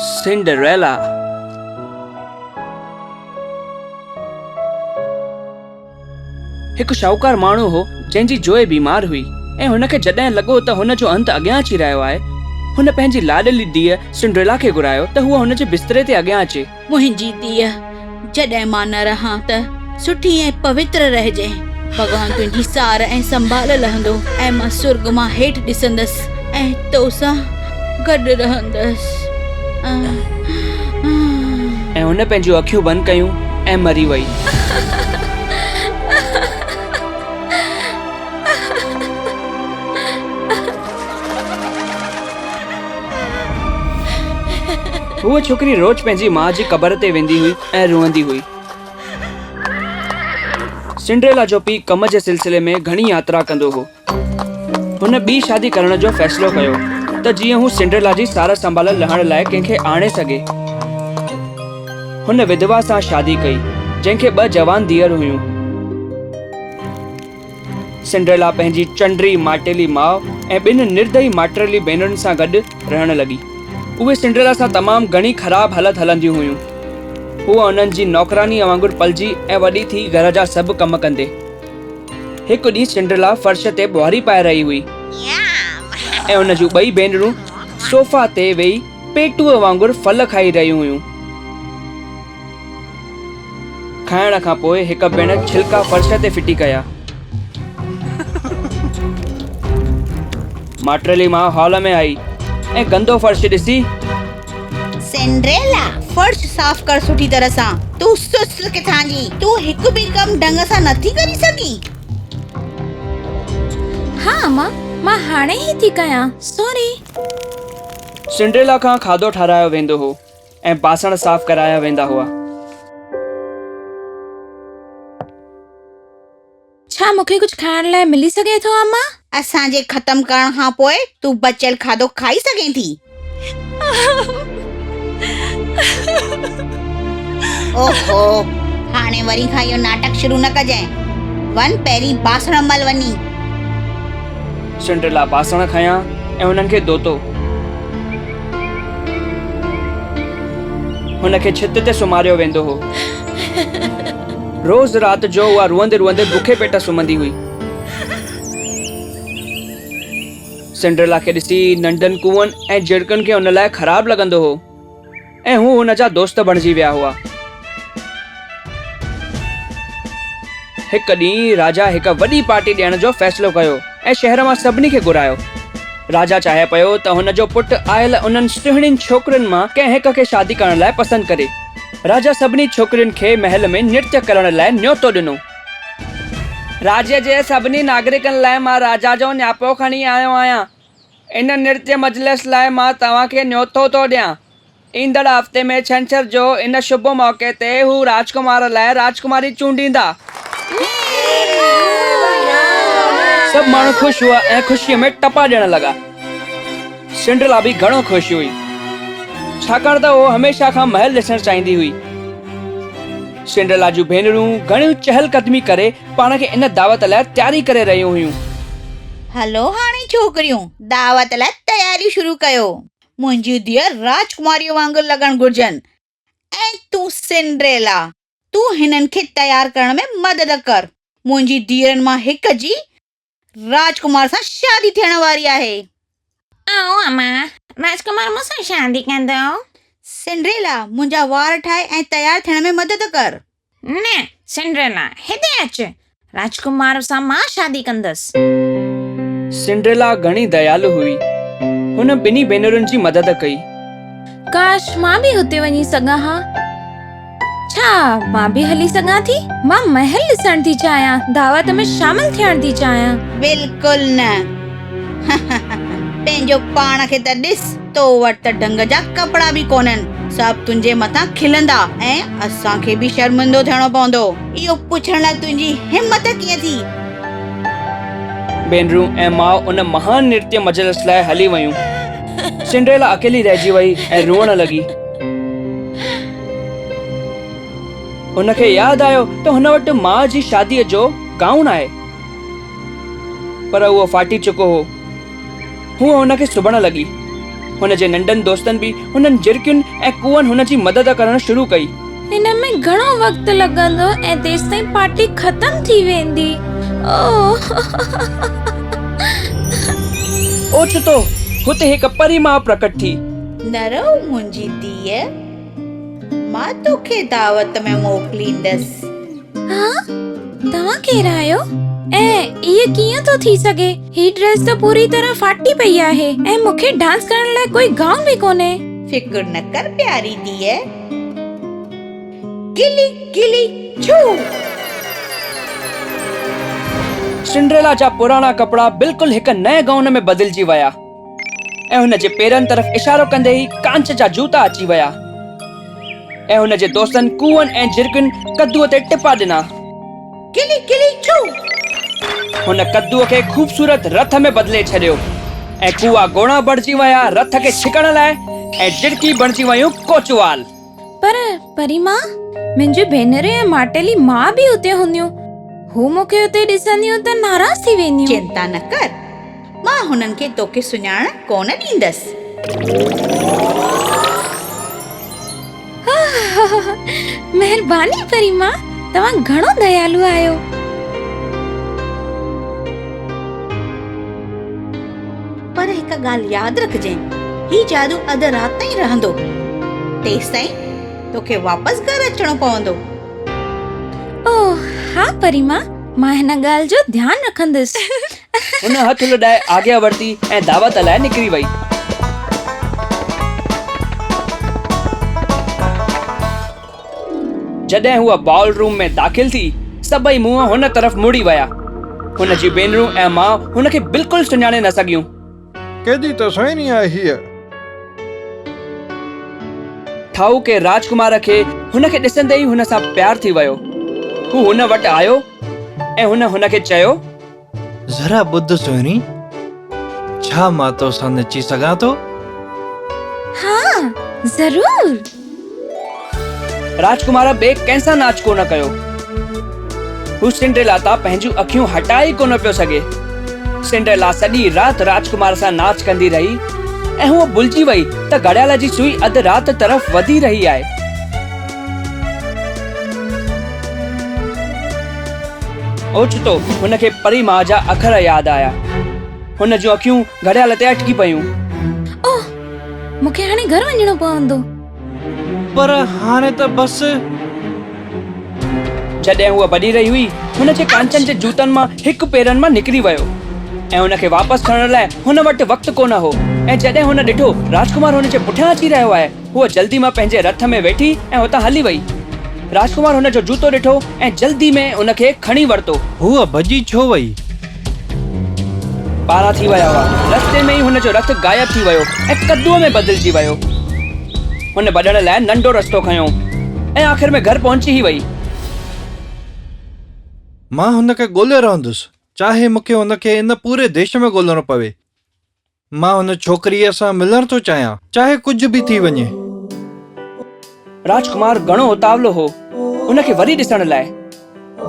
Cinderella. हिकु शाहूकार माण्हू हो जंहिंजी जोइ बीमार हुई ऐं हुनखे जॾहिं लॻो त हुन जो अंत अॻियां अची रहियो आहे, हुन पंहिंजी लाडली धीअ सिंड्रेला खे घुरायो त हूअ हुन जे बिस्तरे ते अॻियां अचे। मुंहिंजी धीअ, जॾहिं मां न रहां त सुठी ऐं पवित्र रहिजे। भॻवान तुंहिंजी सार ऐं संभाल लहंदो ऐं मां सुर्ग मां हेठि ॾिसंदसि ऐं तोसां गॾु रहंदसि। ऐं हुन पंहिंजूं अखियूं बंदि कयूं ऐं मरी वई। हूअ छोकिरी रोज पंहिंजी माउ जी क़बर ते वेंदी हुई ऐं रोअंदी हुई। सिंड्रेला जो पीउ कम जे सिलसिले में घणी यात्रा कंदो हो। हुन ॿी शादी करण जो फ़ैसिलो कयो त जीअं हू सिंड्रेला जी सार संभाल लहण लाइ कंहिंखे आणे सघे। हुन विधवा सां शादी कई जंहिंखे 2 जवान धीअर हुयूं। सिंड्रेला पंहिंजी चंडरी माटेली माउ ऐं 2 निर्दयी माटेली भेनरुनि सां गॾु रहण लॻी। उहे सिंड्रेला सां तमामु घणी ख़राब हालत हलंदियूं हुयूं। हूअ उन्हनि जी नौकरानी वांगुरु पलजी ऐं वॾी थी घर जा सभु कम कंदे। हिकु ॾींहुं सिंड्रेला फर्श ते ॿुहारी पाए रही हुई ऐं उन जूं 2 भेनरूं सोफ़ा ते वेही पेटूअ वांगुरु फल खाई रहियूं हुयूं। खाइण खां पोइ हिकु भेण छिलका फर्श ते फिटी कया। माटेली मां हॉल में आई ऐं गंदो फर्श ॾिसी, सिंड्रेला, फर्श साफ़ कर सुठी तरह सां। तूं सुस्त किथां जी? तूं हिकु बि कम ढंग सां नथी करी सघी? हाँ मां हाणे ही थी कयां, सॉरी। सिंड्रेला खां खाधो ठारायो वेंदो हो ऐं बासण साफ़ कराया वेंदा हुआ। छा मूंखे कुछ खाइण लाइ मिली सघे थो अम्मा? असांजे ख़त्म करण खां पोइ तूं बचियल खाधो खाई सघें थी। ओहो, हाणे वरी खां इहो नाटक शुरू न कजांइ। वञ पहिरीं बासण मल वञी। सिंड्रेला बासण खयां ऐं हुननि खे धोतो। हुनखे छित ते सुम्हारियो वेंदो हो। रोज़ रात जो उहा रुअंदे रुअंदे बुखे पेट सुम्हंदी हुई। सिंड्रेला खे ॾिसी नंढनि कुअनि ऐं झिड़कनि खे हुन लाइ ख़राब लॻंदो हो ऐं हू हुन जा दोस्त बणिजी विया हुआ। हिकु ॾींहुं राजा हिकु वॾी पार्टी ॾियण जो फ़ैसिलो कयो ऐं शहर मां सभिनी खे घुरायो। राजा चाहे पियो त हुन जो पुटु आयल उन्हनि सुहिणियुनि छोकिरियुनि मां कंहिं हिक खे शादी करण लाइ पसंदि करे। राजा सभिनी छोकिरियुनि खे महल में नृत्य करण लाइ न्योतो ॾिनो। राज्य जे सभिनी नागरिकनि लाइ मां राजा जो न्यापो खणी आयो आहियां। इन नृत्य मजलिस लाइ मां तव्हांखे न्योतो थो ॾियां। ईंदड़ हफ़्ते में छंछर जो इन शुभ मौक़े ते हू राजकुमार लाइ राजकुमारी चूंडींदा। सभु माण्हू ख़ुशि हुआ ऐं ख़ुशीअ में टपा ॾियण लॻा। सिंड्रेला बि घणो ख़ुशि हुई, छाकाणि त उहो हमेशह खां महल ॾिसणु चाहींदी हुई। सिंड्रेला जूं भेनरूं घणियूं चहलकदमी करे पाण खे इन दावत लाइ तयारी करे रहियूं हुयूं। हलो हाणे छोकिरियूं, दावत लाइ तयारी शुरू कयो। मुंहिंजी धीअ राजकुमारीअ वांगुरु लॻण घुर्जनि ऐं तूं सिंड्रेला, तूं हिननि खे तयार करण में मदद कर। मुंहिंजी धीअरनि मां हिक जी राजकुमार सां शादी थियण वारी आहे। आओ अम्मा, राजकुमार मूंसां शादी कंदो? सिंड्रेला, मुंहिंजा वार ठाहे ऐं तयार थियण में मदद कर। न सिंड्रेला, हिते अच, राजकुमार सां मां शादी कंदसि। सिंड्रेला घणी दयालु हुई। हुन ॿिन्ही भेनरुनि जी मदद कई। काश मां बि हुते वञी सघां हा। छा मां बि हली सघां थी? मां महल ॾिसण थी चाहियां, दावत में शामिल थियण थी चाहियां। बिल्कुल न। पंहिंजो पाण खे त ॾिस, तो वटि त ढंग जा कपड़ा बि कोन्हनि। सभु तुंहिंजे मथां खिलंदा ऐं असांखे बि शर्मिंदो थियणो पवंदो। इहो पुछण लाइ तुंहिंजी हिम्मत कीअं थी? भेनरूं ऐं माउ उन महान नृत्य मजलिस लाइ हली वयूं। सिंड्रेला अकेली रहिजी वई ऐं रोअण लॻी। हुनखे यादि आयो त हुन वटि माउ जी शादीअ जो गाउन आहे, पर उहो फाटी चुको हो। हूअ हुनखे सुबण लॻी। हुन जे नंढनि दोस्तनि बि हुननि झिरकियुनि ऐं कुअनि हुन जी मदद करणु शुरू कई। हिन में घणो वक़्तु लॻंदो ऐं तेसिताईं पार्टी ख़तम थी वेंदी। ओचितो हुते हिकु परी मां प्रकट थी। न रहो मुंहिंजी धीअ, मां तोखे दावत में मोकिलींदसि। हाँ, तव्हां केरु आहियो ऐं इहे कीअं थो थी सघे? ही ड्रेस त पूरी तरह फाटी पई आहे ऐं मूंखे डांस करण लाइ कोई गाउन बि कोन्हे। फिक्र न कर प्यारी धीअ, गिली गिली छू। सिंड्रेला जा पुराणा कपड़ा बिल्कुलु हिकु नए गाउन में बदिलजी विया ऐं हुन जे पेरनि तरफ़ इशारो कंदे ई कांच जा जूता अची विया ऐं हुन जे दोस्तनि कुअनि ऐं झिरकियुनि कद्दूअ ते टिपा ॾिना। गिली गिली छू। हुन कद्दूअ खे खूबसूरत रथ में बदिले छॾियो ऐं कुआ घोड़ा बणिजी विया रथ खे छिकण लाइ ऐं झिरकी बणिजी वियूं कोचवाल। पर परी मां, मुंहिंजी भेनरूं ऐं माटेली मां बि उते हूंदियूं। हू मूंखे उते ॾिसंदियूं त नाराज़ थी वेंदियूं। चिंता न कर, मां हुननि खे तोखे सुञाण कोन ॾींदसि। महिरबानी परी मां, तव्हां घणो दयालु आहियो। पर हिकु ॻाल्हि यादि रखजांइ, ही जादू अधु राति ताईं रहंदो। तेसिताईं तोखे वापसि घर अचणो पवंदो। ओह हाँ परी मां हिन ॻाल्हि जो ध्यानु रखंदसि। हुन हथ लॾाए आॻियां वरिती ऐं दावत लाइ निकिरी वई। जॾहिं हूअ बॉल रूम में दाख़िल थी, सभई मुंहं हुन तरफ़ मुड़ी विया। हुन जी भेनरूं ऐं माउ हुन खे बिल्कुलु सुञाणे न सघियूं। केॾी त सुहिणी आहे हीअ। ठाऊ के राजकुमार खे हुन खे ॾिसंदे ई हुन सां प्यार थी वियो। हू हुन वटि आयो ऐं हुन खे चयो, ज़रा ॿुध सुहिणी, छा मां तोसां नची सघां थो? हाँ ज़रूर। राजकुमार ॿिए कंहिंसां नाच कोन कयो। हू सिंड्रेला तां पंहिंजूं अखियूं हटाए कोन पियो सघे। सिंड्रेला सॼी राति राजकुमार सां नाच कंदी रही ऐं हूअ भुलिजी वई त घड़ियाल जी सुई अधु राति तरफ़ वधी रही आहे। ओचितो हुन खे परी मां जा अखर यादि आया। हुन जूं अखियूं घड़ियाल ते अटकी पयूं। ओह, मूंखे हाणे घर वञणो पवंदो। पर हाणे त बस। जॾहिं हूअ भॼी रही हुई, हुन जे कांचनि जे जूतनि मां हिकु पेरनि मां निकिरी वियो ऐं हुन खे वापसि खणण लाइ हुन वटि वक़्तु कोन हो। ऐं जॾहिं हुन ॾिठो राजकुमार हुन जे पुठियां अची रहियो आहे, हूअ जल्दी मां पंहिंजे रथ में वेठी ऐं हुतां हली वई। राजकुमार हुन जो जूतो ॾिठो ऐं जल्दी में हुन खे खणी वरितो। हूअ भॼी छो वई? ॿारहं थी विया हुआ। रस्ते में ई हुन जो रथ गायब थी वियो ऐं कद्दूअ में बदिलजी वियो। हुन भॼण लाइ नंढो रस्तो खयो ऐं आख़िर में घर पहुची ई वई। मां हुन खे ॻोल्हे रहंदुसि, चाहे मूंखे हुन खे इन पूरे देश में ॻोल्हणो पवे। मां हुन छोकिरीअ सां मिलण थो चाहियां, चाहे कुझु बि थी वञे। राजकुमार घणो उतावलो हो हुन खे वरी ॾिसण लाइ,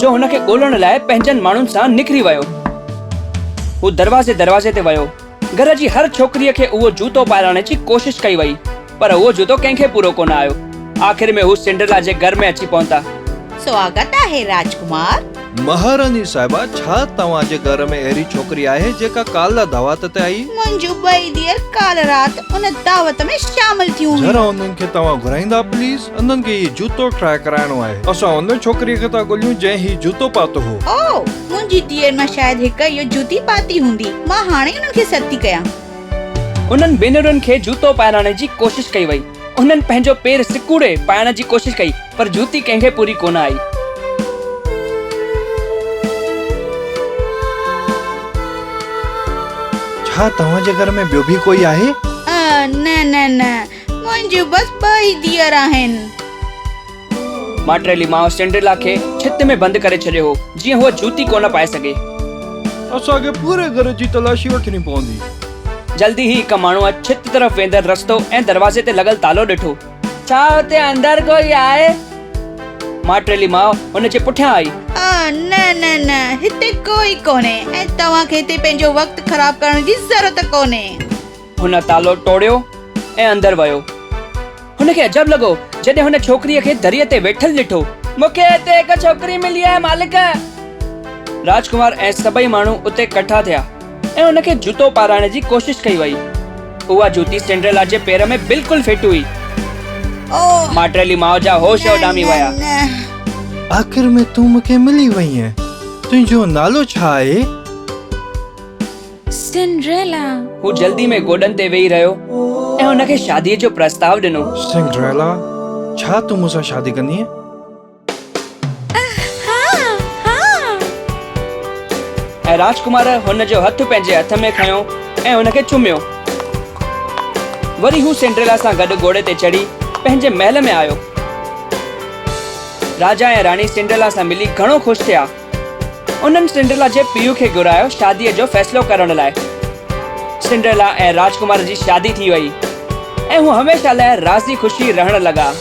जो हुन खे ॻोल्हण लाइ पंहिंजनि माण्हुनि सां निकिरी वियो। हू दरवाज़े ते वियो। घर जी हर छोकिरीअ खे उहो जूतो पाराइण जी कोशिश कई वई, पर उहो जूतो कंहिंखे पूरो कोन आयो। आख़िर में हू सिंड्रेला जे घर में अची पहुता। स्वागत आहे राजकुमार। महारानी साहिबा, छा तव्हां जे घर में अहिड़ी छोकिरी आहे जेका काल्ह दावत ते आई? मुंहिंजूं ॿई धीअर काल्ह राति उन दावत में शामिल थियूं। ज़रा उन्हनि खे तव्हां घुराईंदा प्लीज़? उन्हनि खे हीउ जूतो ट्राई कराइणो आहे। असां उन छोकिरीअ खे था ॻोल्हियूं जंहिं हीउ जूतो पातो हो। ओह, मुंहिंजी धीअर मां शायदि हिकु इहो जूती पाती हूंदी। मां हाणे उन्हनि खे सॾु थी कयां। उन्हनि भेनरुनि खे जूतो पाराइण जी कोशिश कई वई। उन्हनि पंहिंजो पेर सिकुड़े पाइण जी कोशिश कई, पर जूती कंहिंखे पूरी कोन आई। छा तव्हां जे घर में ॿियो बि कोई आहे? न मुंहिंजूं बसि ॿई धीअर आहिनि। माटेली माउ सिंड्रेला खे छित में बंदि करे छॾियो हो, जीअं हूअ जूती कोन पाए सघे। असांखे पूरे घर जी तलाशी वठणी पवंदी। जल्दी ही हिकु माण्हू छित तरफ़ वेंदड़ रस्तो ऐं दरवाज़े ते लॻल तालो ॾिठो। छा हुते अंदरि कोई आहे? माटेली माउ हुन जे पुठियां आई। न हिते कोई कोन्हे ऐं तव्हांखे हिते पंहिंजो वक़्तु ख़राब करण जी ज़रूरत कोन्हे। हुन तालो टोड़ियो ऐं अंदरि वियो। हुनखे अजब लॻो जॾहिं हुन छोकिरीअ खे दरीअ ते वेठल ॾिठो। मूंखे हिते हिकु छोकिरी मिली आहे मालिक। राजकुमार ऐं सभई माण्हू उते इकट्ठा थिया ऐं हुनखे जूतो पाराइण जी कोशिश कई वई। उहा जूती सिंड्रेला जे पेर में बिल्कुलु फिट हुई। ओह माटेली माउ जा होश उॾामी विया। आख़िर में तूं मूंखे मिली वई आहीं। तुंहिंजो नालो छा आहे? सिंड्रेला। हू जल्दी में गोॾनि ते वेही रहियो ऐं हुनखे शादीअ जो प्रस्ताव ॾिनो। सिंड्रेला, छा तूं मूंसां शादी कंदीअ? हाँ हाँ। ऐं राजकुमार हुन जो हथ पंहिंजे हथ में खयो ऐं हुनखे चुमियो। वरी हू सिंड्रेला सां गॾु घोड़े ते चढ़ी पंहिंजे महल में आयो। राजा ऐं राणी सिंड्रेला सां मिली घणो ख़ुशि थिया। उन्हनि सिंड्रेला जे पीउ खे घुरायो शादीअ जो फ़ैसिलो करण लाइ। सिंड्रेला ऐं राजकुमार जी शादी थी वई ऐं हू हमेशह लाइ राज़ी ख़ुशी रहण लॻा।